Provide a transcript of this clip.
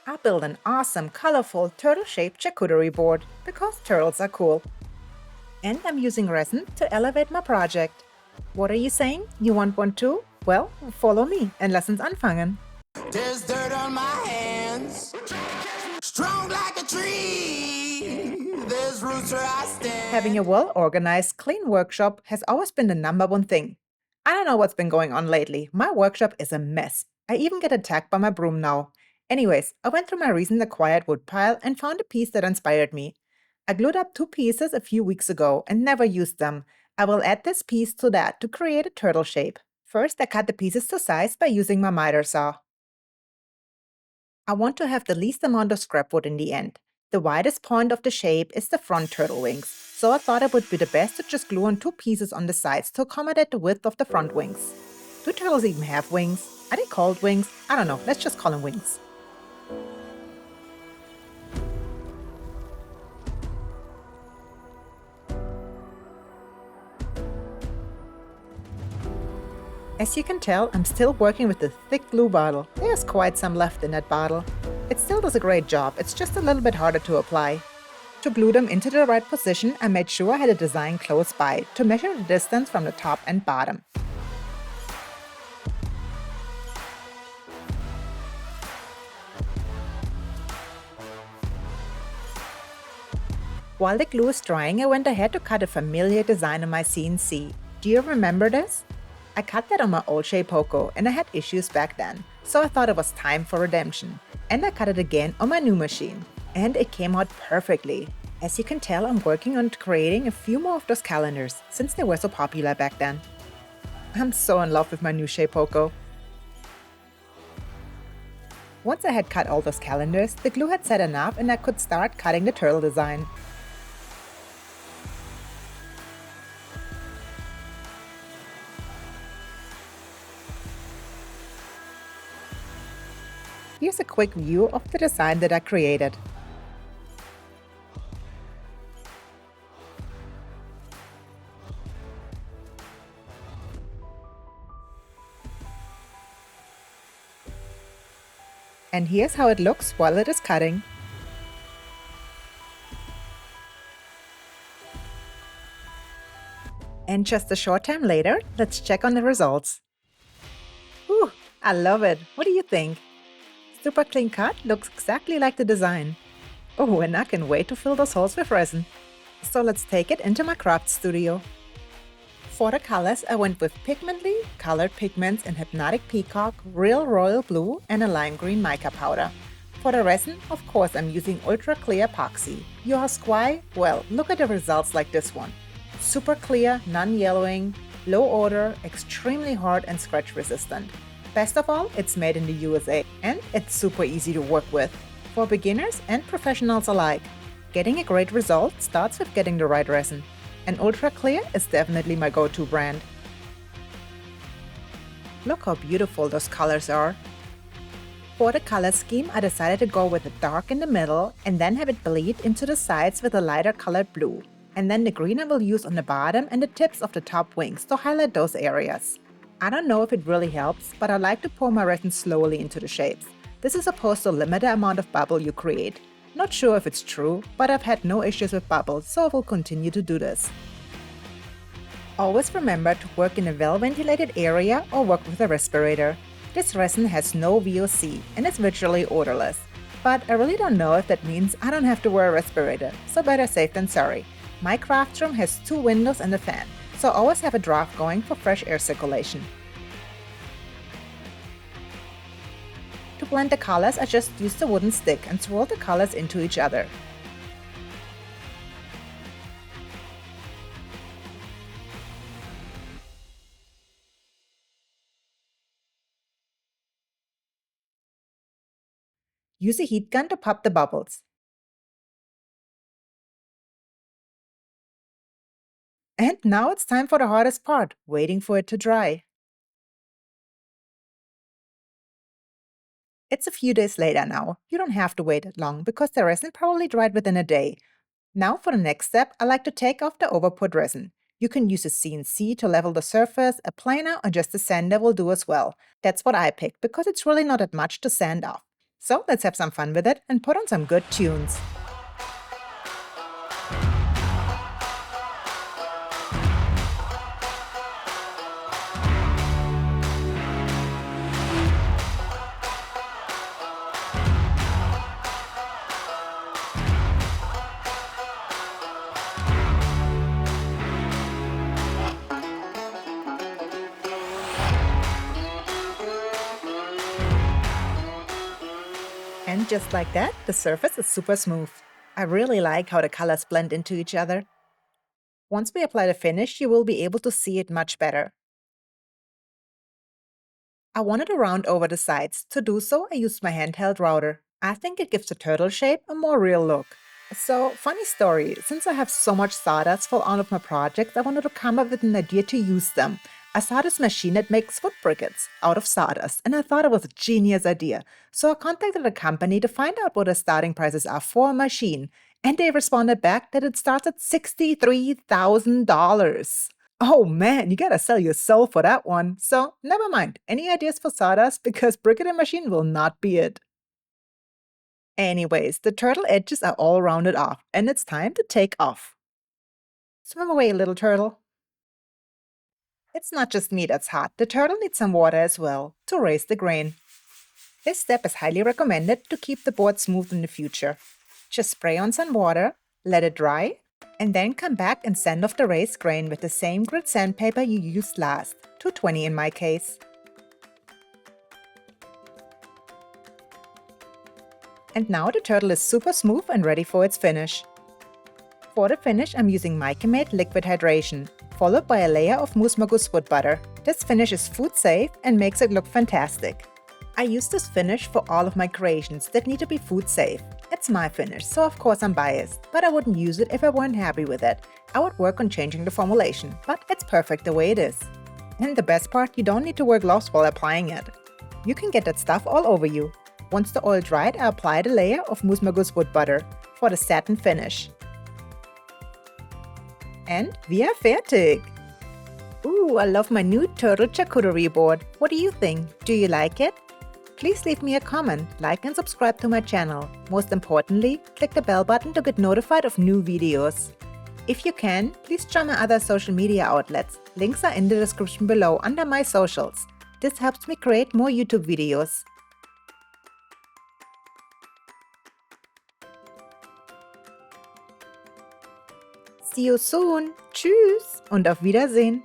I built an awesome, colorful, turtle-shaped charcuterie board because turtles are cool. And I'm using resin to elevate my project. What are you saying? You want one too? Well, follow me and lessons anfangen. There's dirt on my hands, strong like a tree. There's roots where I stand. Having a well-organized, clean workshop has always been the #1 thing. I don't know what's been going on lately. My workshop is a mess. I even get attacked by my broom now. Anyways, I went through my recent acquired wood pile and found a piece that inspired me. I glued up 2 pieces a few weeks ago and never used them. I will add this piece to that to create a turtle shape. First, I cut the pieces to size by using my miter saw. I want to have the least amount of scrap wood in the end. The widest point of the shape is the front turtle wings, so I thought it would be the best to just glue on 2 pieces on the sides to accommodate the width of the front wings. Do turtles even have wings? Are they called wings? I don't know, let's just call them wings. As you can tell, I'm still working with the thick glue bottle. There's quite some left in that bottle. It still does a great job, it's just a little bit harder to apply. To glue them into the right position, I made sure I had a design close by to measure the distance from the top and bottom. While the glue is drying, I went ahead to cut a familiar design on my CNC. Do you remember this? I cut that on my old Shapeoko and I had issues back then, so I thought it was time for redemption. And I cut it again on my new machine. And it came out perfectly. As you can tell, I'm working on creating a few more of those calendars, since they were so popular back then. I'm so in love with my new Shapeoko. Once I had cut all those calendars, the glue had set enough and I could start cutting the turtle design. Here's a quick view of the design that I created. And here's how it looks while it is cutting. And just a short time later, let's check on the results. Whew, I love it. What do you think? Super clean cut, looks exactly like the design. Oh, and I can wait to fill those holes with resin. So let's take it into my craft studio. For the colors, I went with Pigmently, colored pigments in Hypnotic Peacock, Real Royal Blue, and a lime green mica powder. For the resin, of course, I'm using ultra clear epoxy. You ask why? Well, look at the results like this one. Super clear, non-yellowing, low odor, extremely hard and scratch resistant. Best of all, it's made in the USA, and it's super easy to work with, for beginners and professionals alike. Getting a great result starts with getting the right resin, and Ultra Clear is definitely my go-to brand. Look how beautiful those colors are. For the color scheme, I decided to go with a dark in the middle and then have it bleed into the sides with a lighter colored blue. And then the green I will use on the bottom and the tips of the top wings to highlight those areas. I don't know if it really helps, but I like to pour my resin slowly into the shapes. This is supposed to limit the amount of bubble you create. Not sure if it's true, but I've had no issues with bubbles, so I will continue to do this. Always remember to work in a well-ventilated area or work with a respirator. This resin has no VOC and is virtually odorless. But I really don't know if that means I don't have to wear a respirator, so better safe than sorry. My craft room has 2 windows and a fan, so always have a draft going for fresh air circulation. To blend the colors, I just used a wooden stick and swirl the colors into each other. Use a heat gun to pop the bubbles. And now it's time for the hardest part, waiting for it to dry. It's a few days later now. You don't have to wait that long because the resin probably dried within a day. Now for the next step, I like to take off the overput resin. You can use a CNC to level the surface, a planer, or just a sander will do as well. That's what I picked because it's really not that much to sand off. So let's have some fun with it and put on some good tunes. And just like that, the surface is super smooth. I really like how the colors blend into each other. Once we apply the finish, you will be able to see it much better. I wanted to round over the sides. To do so, I used my handheld router. I think it gives the turtle shape a more real look. So, funny story, since I have so much sawdust for all of my projects, I wanted to come up with an idea to use them. I saw this machine that makes foot briquettes out of sawdust, and I thought it was a genius idea. So I contacted a company to find out what the starting prices are for a machine, and they responded back that it starts at $63,000. Oh man, you gotta sell your soul for that one. So, never mind. Any ideas for sawdust? Because briquette machine will not be it. Anyways, the turtle edges are all rounded off, and it's time to take off. Swim away, little turtle. It's not just me that's hot. The turtle needs some water as well to raise the grain. This step is highly recommended to keep the board smooth in the future. Just spray on some water, let it dry, and then come back and sand off the raised grain with the same grit sandpaper you used last, 220 in my case. And now the turtle is super smooth and ready for its finish. For the finish, I'm using MeikeMade Liquid Hydration, followed by a layer of Mousse Magus wood butter. This finish is food safe and makes it look fantastic. I use this finish for all of my creations that need to be food safe. It's my finish, so of course I'm biased, but I wouldn't use it if I weren't happy with it. I would work on changing the formulation, but it's perfect the way it is. And the best part, you don't need to wear gloves while applying it. You can get that stuff all over you. Once the oil dried, I applied a layer of Mousse Magus wood butter for the satin finish. And we are fertig! Ooh, I love my new turtle charcuterie board. What do you think? Do you like it? Please leave me a comment, like and subscribe to my channel. Most importantly, click the bell button to get notified of new videos. If you can, please join my other social media outlets. Links are in the description below under my socials. This helps me create more YouTube videos. See you soon. Tschüss und auf Wiedersehen.